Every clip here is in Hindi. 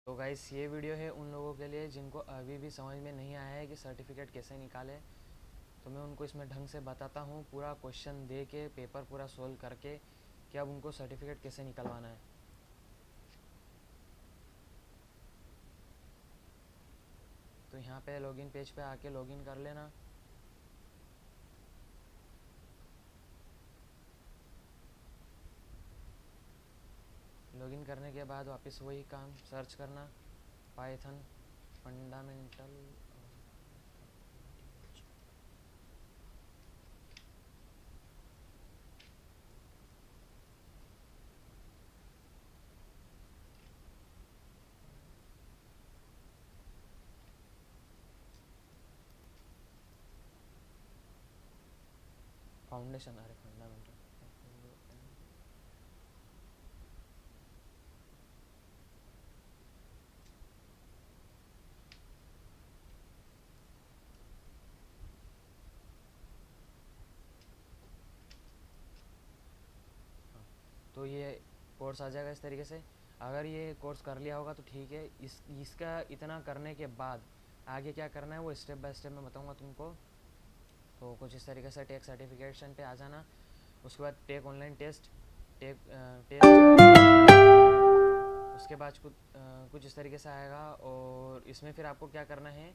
तो गाइस ये वीडियो है उन लोगों के लिए जिनको अभी भी समझ में नहीं आया है कि सर्टिफिकेट कैसे निकाले। तो मैं उनको इसमें ढंग से बताता हूँ, पूरा क्वेश्चन दे के पेपर पूरा सोल्व करके कि अब उनको सर्टिफिकेट कैसे निकलवाना है। तो यहाँ पे लॉगिन पेज पे आके लॉगिन कर लेना। लॉगिन करने के बाद वापस वही काम सर्च करना, पाइथन फंडामेंटल। फाउंडेशन, अरे फंडामेंटल। तो ये कोर्स आ जाएगा इस तरीके से। अगर ये कोर्स कर लिया होगा तो ठीक है। इसका इतना करने के बाद आगे क्या करना है वो स्टेप बाय स्टेप मैं बताऊंगा तुमको। तो कुछ इस तरीके से टेक सर्टिफिकेशन पे आ जाना। उसके बाद take online test, take test. उसके बाद कुछ इस तरीके से आएगा। और इसमें फिर आपको क्या करना है,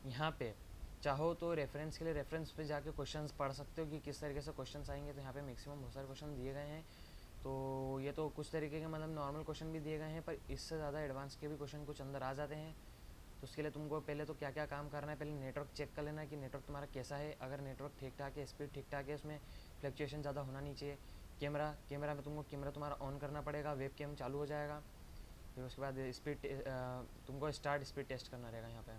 यहाँ पे चाहो तो रेफरेंस के लिए रेफरेंस पे जाके क्वेश्चंस पढ़ सकते हो कि किस तरीके से क्वेश्चंस आएंगे। तो यहाँ पे मैक्सिमम बहुत सारे क्वेश्चन दिए गए हैं। तो ये तो कुछ तरीके के मतलब नॉर्मल क्वेश्चन भी दिए गए हैं, पर इससे ज़्यादा एडवांस के भी क्वेश्चन कुछ अंदर आ जाते हैं। तो उसके लिए तुमको पहले तो क्या क्या काम करना है, पहले नेटवर्क चेक कर लेना कि नेटवर्क तुम्हारा कैसा है। अगर नेटवर्क ठीक ठाक है, स्पीड ठीक ठाक है, उसमें फ्लक्चुएशन ज़्यादा होना नहीं चाहिए। कैमरा में तुमको कैमरा तुम्हारा ऑन करना पड़ेगा, वेब कैम चालू हो जाएगा। फिर उसके बाद स्पीड तुमको स्टार्ट स्पीड टेस्ट करना रहेगा यहाँ पे।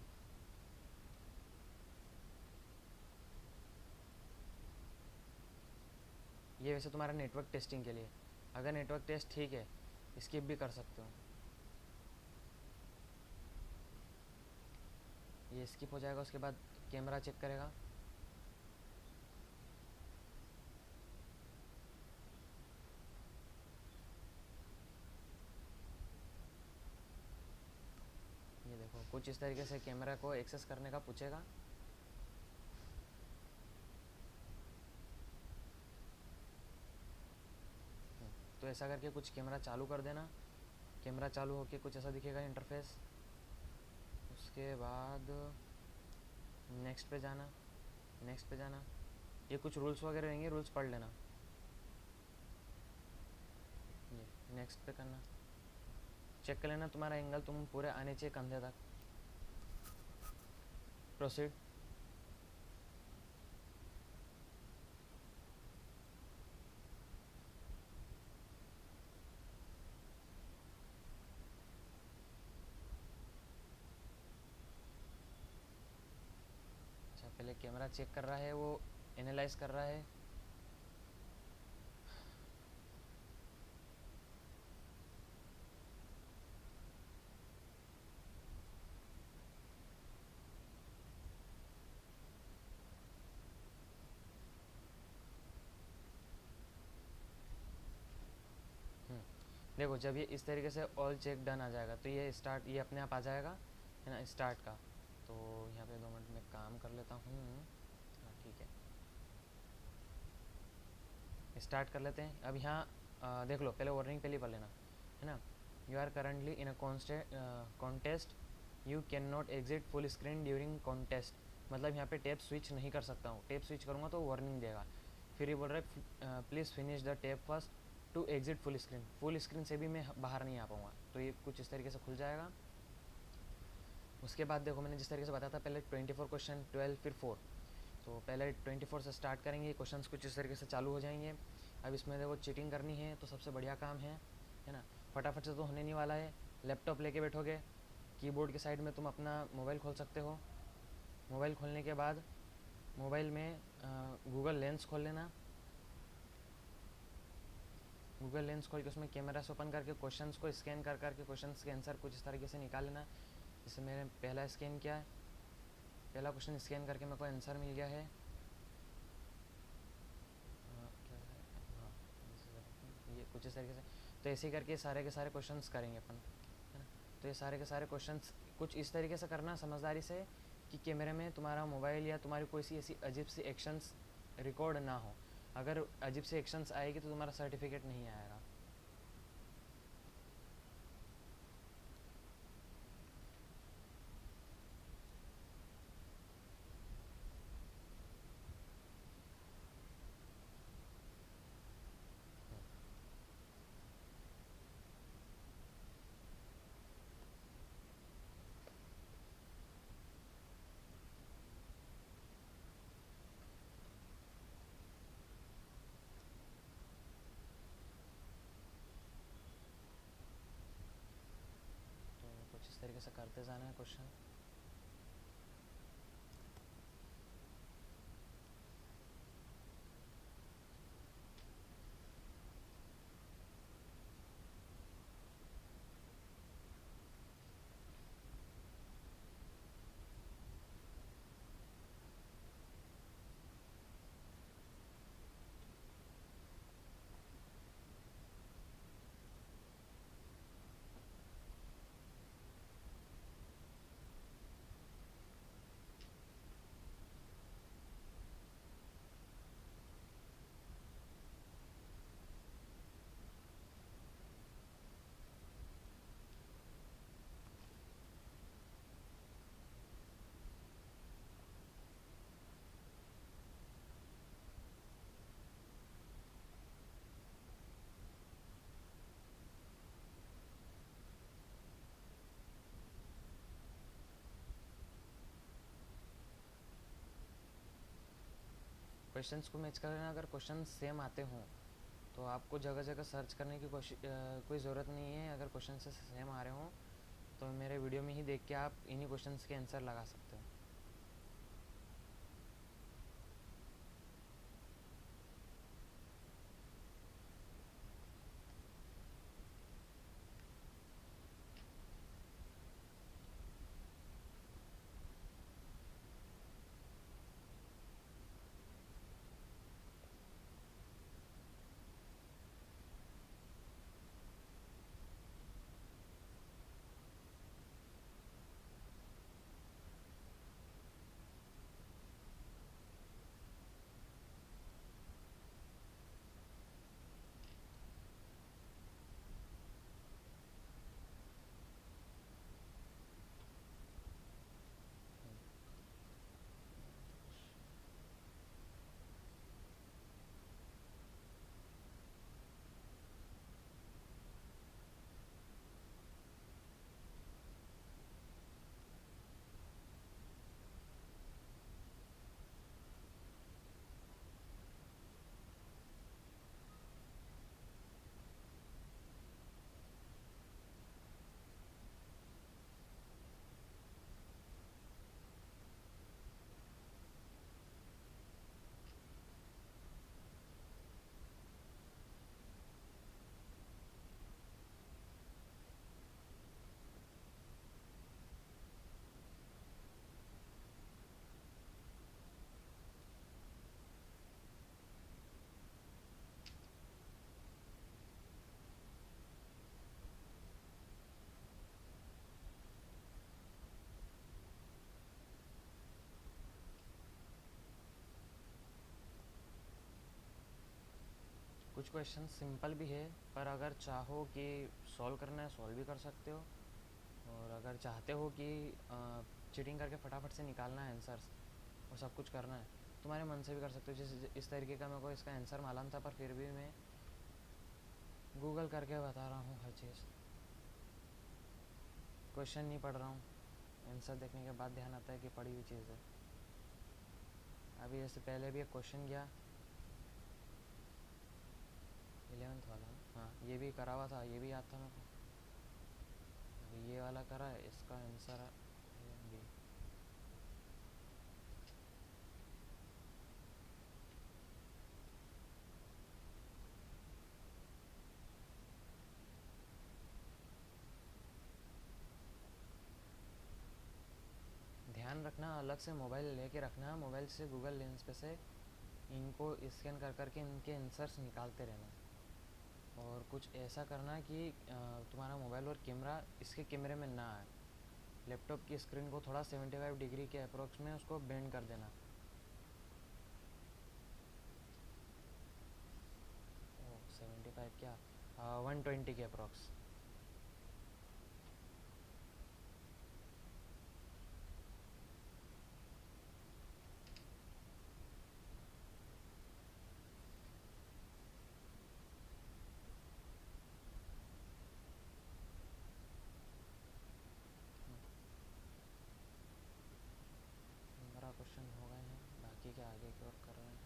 ये वैसे तुम्हारा नेटवर्क टेस्टिंग के लिए। अगर नेटवर्क टेस्ट ठीक है, स्किप भी कर सकते हो। ये स्किप हो जाएगा। उसके बाद कैमरा चेक करेगा। ये देखो कुछ इस तरीके से कैमरा को एक्सेस करने का पूछेगा। तो ऐसा करके कुछ कैमरा चालू कर देना। कैमरा चालू होके कुछ ऐसा दिखेगा इंटरफेस। उसके बाद नेक्स्ट पे जाना, नेक्स्ट पे जाना। ये कुछ रूल्स वगैरह रहेंगे, रूल्स पढ़ लेना। ये नेक्स्ट पे करना। चेक कर लेना तुम्हारा एंगल तुम पूरे आने चाहिए कंधे तक। प्रोसीड। अच्छा, पहले कैमरा चेक कर रहा है, वो एनालाइज कर रहा है। देखो जब ये इस तरीके से ऑल चेक डन आ जाएगा तो ये स्टार्ट, ये अपने आप आ जाएगा, है ना, स्टार्ट का। तो यहाँ पे 2 मिनट में काम कर लेता हूँ। हाँ ठीक है, स्टार्ट कर लेते हैं। अब यहाँ देख लो, पहले वार्निंग पहले पढ़ लेना, है ना। You are currently in a contest, you can not exit full screen during contest. मतलब यहाँ पे टैब स्विच नहीं कर सकता हूँ, टैब स्विच करूँगा तो वार्निंग देगा। फिर ये बोल रहा है please finish the tab first to exit full screen. Full screen से भी मैं बाहर नहीं आ पाऊँगा। तो ये कुछ इस तरीके से खुल जाएगा। उसके बाद देखो मैंने जिस तरीके से बताया था, पहले 24 क्वेश्चन, 12, फिर 4। तो पहले 24 से स्टार्ट करेंगे। क्वेश्चंस कुछ इस तरीके से चालू हो जाएंगे। अब इसमें देखो चीटिंग करनी है तो सबसे बढ़िया काम है ना। फटाफट से तो होने नहीं वाला है। लैपटॉप लेके बैठोगे, कीबोर्ड के साइड में तुम अपना मोबाइल खोल सकते हो। मोबाइल खोलने के बाद मोबाइल में गूगल लेंस खोल लेना। गूगल लेंस खोल के उसमें कैमरा से ओपन करके क्वेश्चंस को स्कैन कर करके क्वेश्चंस के आंसर कुछ इस तरीके से निकाल लेना। जैसे मैंने पहला स्कैन किया है, पहला क्वेश्चन स्कैन करके मेरे को आंसर मिल गया है। क्या है, हाँ, ये कुछ इस तरीके से। तो ऐसे ही करके सारे के सारे क्वेश्चंस करेंगे अपन, है ना। तो ये सारे के सारे क्वेश्चंस कुछ इस तरीके से करना समझदारी से कि कैमरे में तुम्हारा मोबाइल या तुम्हारी कोई सी ऐसी अजीब सी एक्शंस रिकॉर्ड ना हो। अगर अजीब सी एक्शंस आएगी तो तुम्हारा सर्टिफिकेट नहीं आएगा। तो कुछ इस तरीके से करते जाना है क्वेश्चन। क्वेश्चंस को मैच करना, अगर क्वेश्चन सेम आते हों तो आपको जगह जगह सर्च करने की कोई ज़रूरत नहीं है। अगर क्वेश्चन से सेम आ रहे हों तो मेरे वीडियो में ही देख के आप इन्हीं क्वेश्चंस के आंसर लगा सकते हो। कुछ क्वेश्चन सिंपल भी है, पर अगर चाहो कि सॉल्व करना है सॉल्व भी कर सकते हो। और अगर चाहते हो कि चीटिंग करके फटाफट से निकालना है आंसर्स और सब कुछ करना है, तुम्हारे मन से भी कर सकते हो। जैसे इस तरीके का मेरे को इसका आंसर मालूम था, पर फिर भी मैं गूगल करके बता रहा हूँ हर चीज़। क्वेश्चन नहीं पढ़ रहा हूँ, आंसर देखने के बाद ध्यान आता है कि पढ़ी हुई चीज़ है। अभी जैसे पहले भी एक क्वेश्चन गया 11th वाला, हाँ ये भी करा हुआ था, ये भी याद था मेरे को। अभी ये वाला करा है, इसका आंसर बी। ध्यान रखना, अलग से मोबाइल लेके रखना, मोबाइल से गूगल लेंस पे से इनको स्कैन कर करके इनके आंसर्स निकालते रहना। और कुछ ऐसा करना कि तुम्हारा मोबाइल और कैमरा इसके कैमरे में ना आए। लैपटॉप की स्क्रीन को थोड़ा 75 डिग्री के अप्रोक्स में उसको बेंड कर देना। 75 क्या, 120 के अप्रोक्स। हमारा क्वेश्चन हो गए हैं, बाकी के आगे की ओर कर रहे हैं।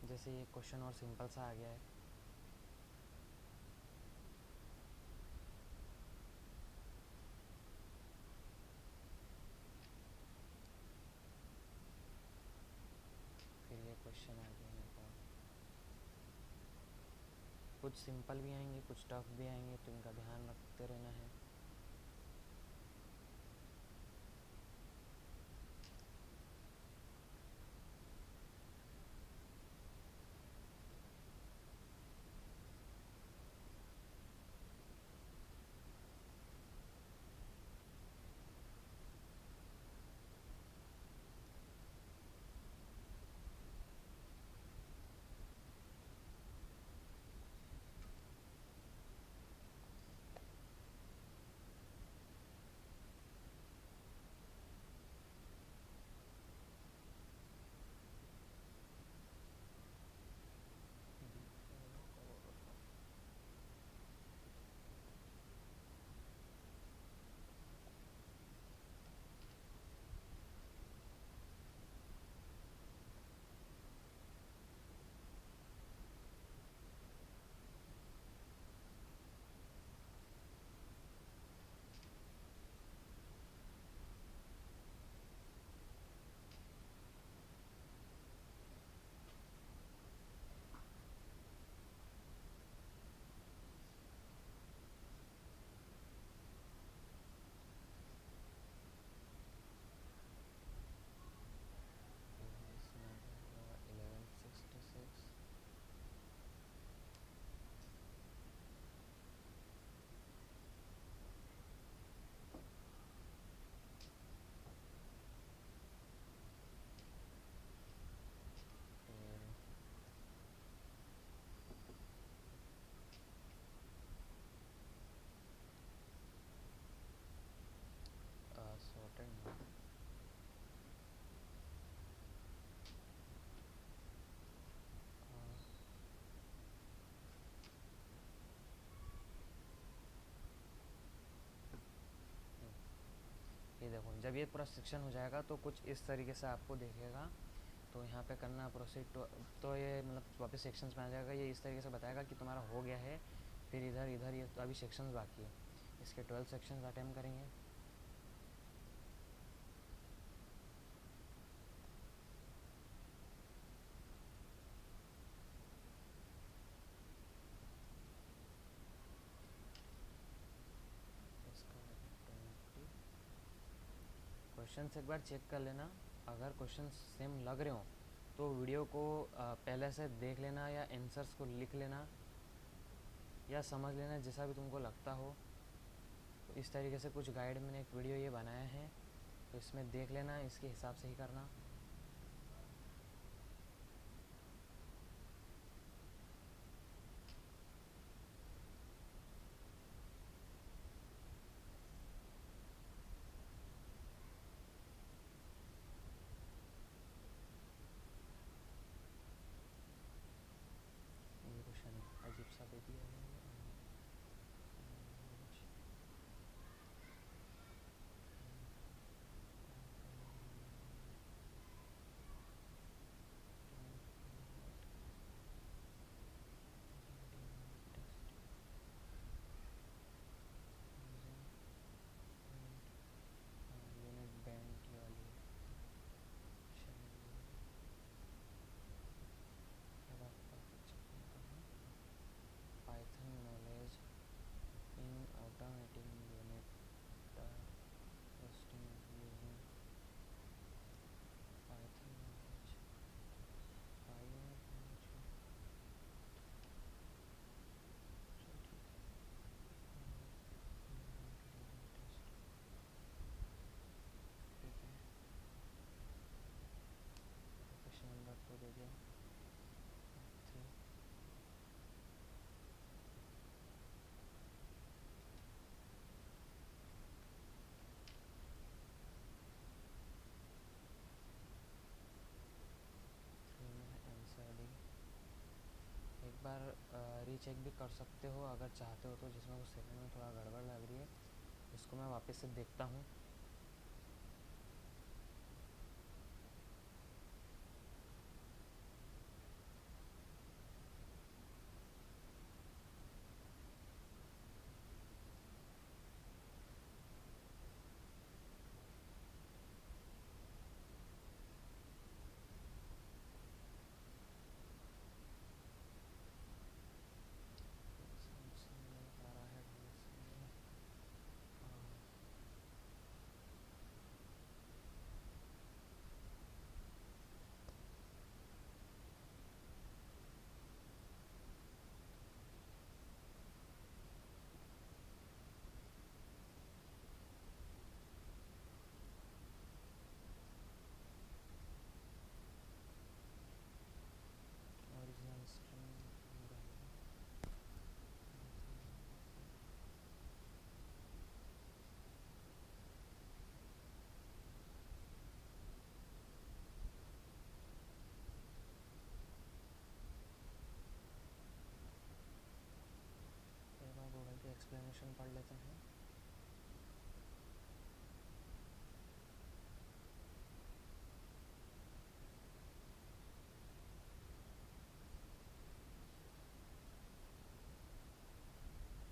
जैसे ये क्वेश्चन और सिंपल सा आ गया है। फिर ये क्वेश्चन आ गया है और कुछ सिंपल भी आएंगे, कुछ टफ भी आएंगे, तो इनका ध्यान रखते रहना है। इसमें आ जाएगा 1166। फिर सॉर्टेड नोट। ये देखो, जब ये पूरा सेक्शन हो जाएगा तो कुछ इस तरीके से आपको देखेगा। तो यहाँ पे करना प्रोसीड तो ये मतलब वापस सेक्शंस में आ जाएगा। ये इस तरीके से बताएगा कि तुम्हारा हो गया है। फिर इधर इधर ये तो अभी सेक्शंस बाकी है, इसके 12 सेक्शंस अटेम्प्ट करेंगे। इसका 20 क्वेश्चन एक बार चेक कर लेना। अगर क्वेश्चन सेम लग रहे हो तो वीडियो को पहले से देख लेना, या आंसर्स को लिख लेना, या समझ लेना, जैसा भी तुमको लगता हो। तो इस तरीके से कुछ गाइड मैंने एक वीडियो ये बनाया है, तो इसमें देख लेना, इसके हिसाब से ही करना। ये क्वेश्चन अजीब सा दे दिया है। रीचेक भी कर सकते हो अगर चाहते हो तो, जिसमें वो सेकंड में थोड़ा गड़बड़ लग रही है, इसको मैं वापस से देखता हूँ। आ रहा है ओरिजिनल स्ट्रिंग। एक बार गूगल की एक्सप्लेनेशन पढ़ लेते हैं।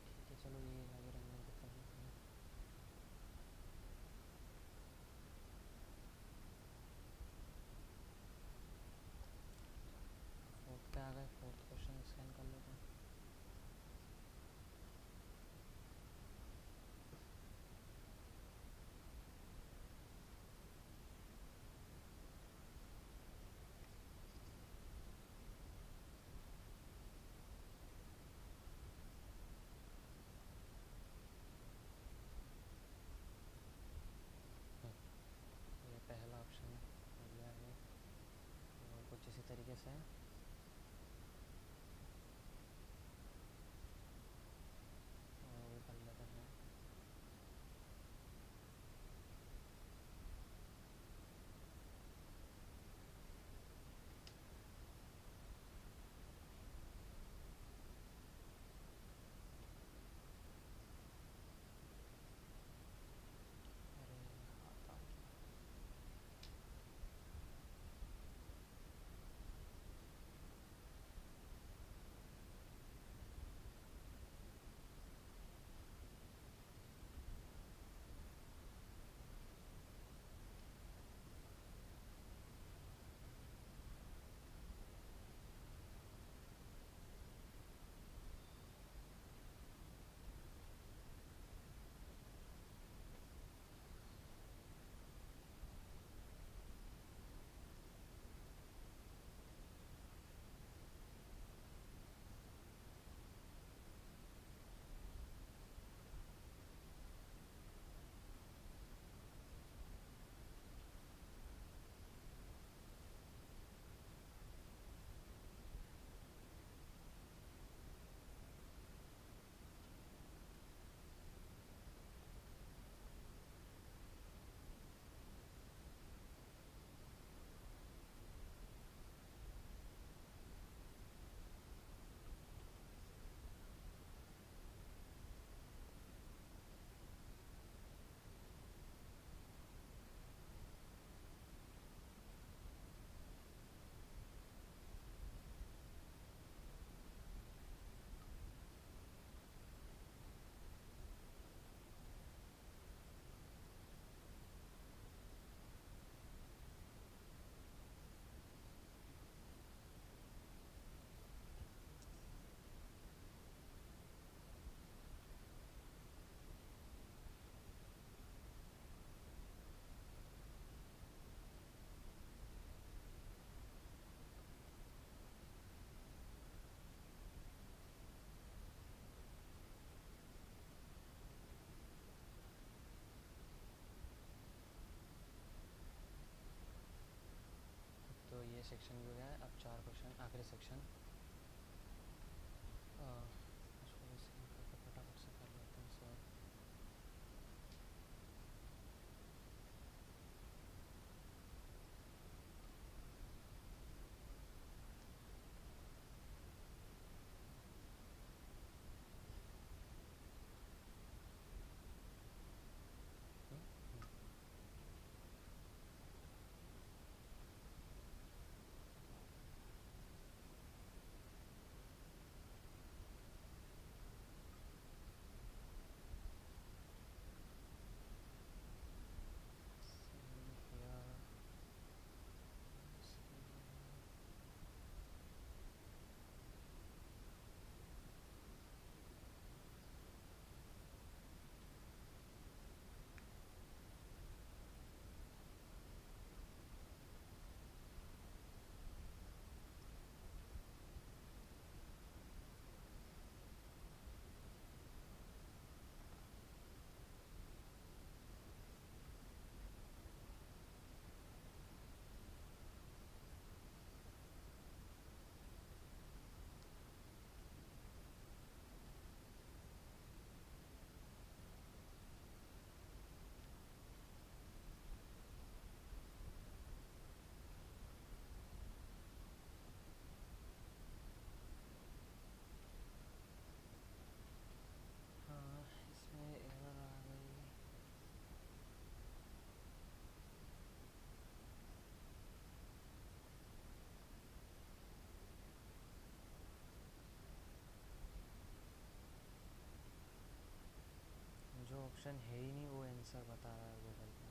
ठीक है, चलो ये आगे रहने देते हैं। फोर्थ पे आ गए, फोर्थ क्वेश्चन स्कैन कर लेते हैं। ये पहला ऑप्शन हो गया है, और कुछ इसी तरीके से और ये कर लेते हैं। अरे हाथ आ गया। तो ये सेक्शन भी हो गया है। अब 4 क्वेश्चन, आखिरी सेक्शन। इसको भी स्कैन करके फटाफट से कर लेते हैं सॉल्व। ऑप्शन है ही नहीं, वो आंसर बता रहा है गूगल का।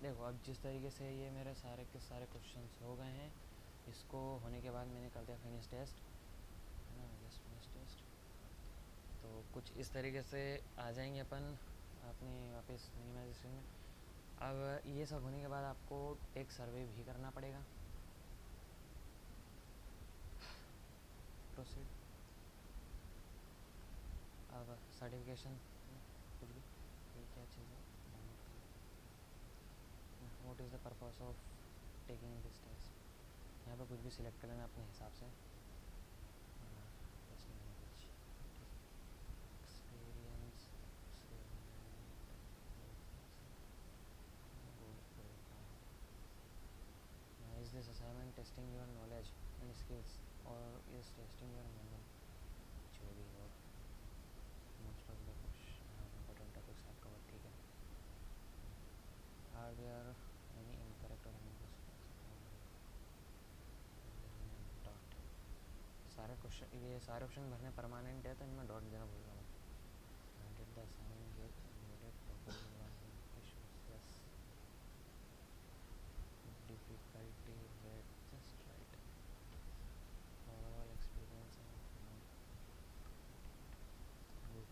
देखो अब जिस तरीके से ये मेरे सारे के सारे क्वेश्चंस हो गए हैं, इसको होने के बाद मैंने कर दिया फिनिश टेस्ट, है ना, जस्ट फिनिश टेस्ट। तो कुछ इस तरीके से आ जाएंगे अपन अपनी वापस मिनिमाइजेशन में। अब ये सब होने के बाद आपको एक सर्वे भी करना पड़ेगा। प्रोसीड। अब सर्टिफिकेशन कुछ भी, ये क्या चीज़ है, what is the purpose of taking this test. यहाँ पे कुछ भी सिलेक्ट कर लेना अपने हिसाब से। Experience is this assignment testing your knowledge and skills और इज टेस्टिंग योर मेमोरी, जो भी हो। Most of the important topics have covered, ठीक है। आर देयर एनी इनकरेक्ट और एनी डॉट। सारे क्वेश्चन, ये सारे ऑप्शन भरने परमानेंट है तो इनमें डॉट देना भूल रहा हूँ। Did the assignment get loaded properly issues, yes. Difficulty rate just right, overall experience good.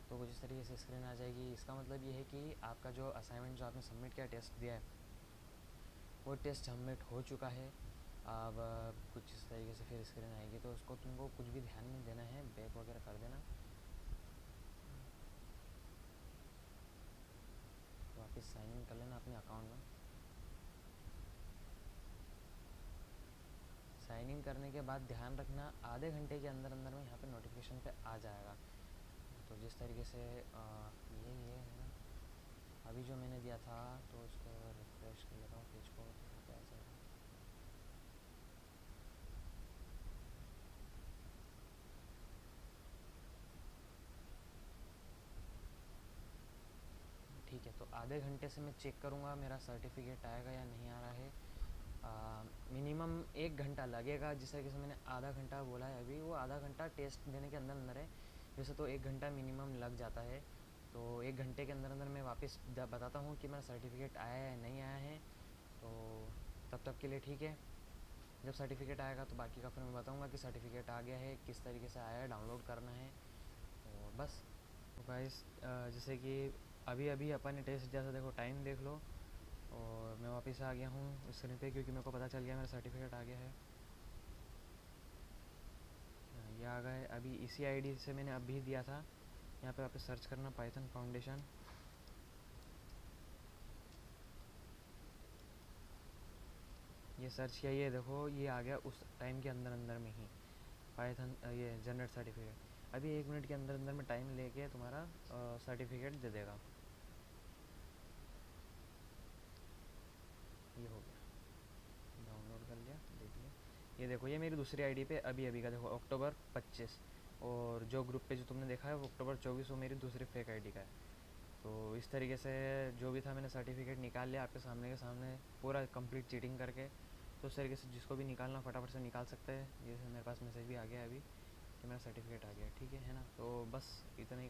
तो कुछ इस तरीके से स्क्रीन आ जाएगी। इसका मतलब ये है कि आपका जो असाइनमेंट जो आपने सबमिट किया, टेस्ट दिया है, वो टेस्ट सबमिट हो चुका है। अब कुछ इस तरीके से फिर स्क्रीन आएगी, तो उसको तुमको कुछ भी ध्यान नहीं देना है, बैक वगैरह कर देना। वापस साइन इन कर लेना अपने अकाउंट में। साइन इन करने के बाद ध्यान रखना आधे घंटे के अंदर अंदर में यहाँ पे नोटिफिकेशन पे आ जाएगा। तो जिस तरीके से ये है ना, अभी जो मैंने दिया था, तो इसको रिफ्रेश कर लेता हूँ पेज को, तो यहाँ पे आ जाएगा। ठीक है, तो आधे घंटे से मैं चेक करूँगा मेरा सर्टिफिकेट आएगा या नहीं आ रहा है। मिनिमम 1 घंटा लगेगा। जिस तरीके से मैंने आधा घंटा बोला है अभी, वो आधा घंटा टेस्ट देने के अंदर अंदर है। वैसे तो 1 घंटा मिनिमम लग जाता है। तो 1 घंटे के अंदर अंदर मैं वापस बताता हूँ कि मेरा सर्टिफिकेट आया है नहीं आया है। तो तब तक के लिए ठीक है। जब सर्टिफिकेट आएगा तो बाकी का फिर मैं बताऊँगा कि सर्टिफिकेट आ गया है, किस तरीके से आया है, डाउनलोड करना है, तो बस। तो गाइस जैसे कि अभी अभी अपन ने टेस्ट दिया था, देखो टाइम देख लो, और मैं वापस आ गया हूँ स्क्रीन पे क्योंकि मेरे को पता चल गया मेरा सर्टिफिकेट आ गया है। ये आ गए। अभी इसी आईडी से मैंने अभी दिया था। यहाँ पे वापस सर्च करना पाइथन फाउंडेशन, ये सर्च किया, ये देखो ये आ गया उस टाइम के अंदर अंदर में ही पाइथन ये जनरेट सर्टिफिकेट। अभी 1 मिनट के अंदर अंदर में टाइम लेके तुम्हारा सर्टिफिकेट दे देगा। ये हो गया, डाउनलोड कर लिया, देख लिया। ये देखो ये मेरी दूसरी आईडी पे अभी अभी का देखो अक्टूबर 25, और जो ग्रुप पे जो तुमने देखा है वो अक्टूबर 24, वो मेरी दूसरी फेक आईडी का है। तो इस तरीके से जो भी था मैंने सर्टिफिकेट निकाल लिया आपके सामने के सामने, पूरा कंप्लीट चीटिंग करके। तो उस तरीके से जिसको भी निकालना फटाफट से निकाल सकते हैं। जैसे मेरे पास मैसेज भी आ गया है अभी कि मेरा सर्टिफिकेट आ गया, ठीक है ना। तो बस इतना ही।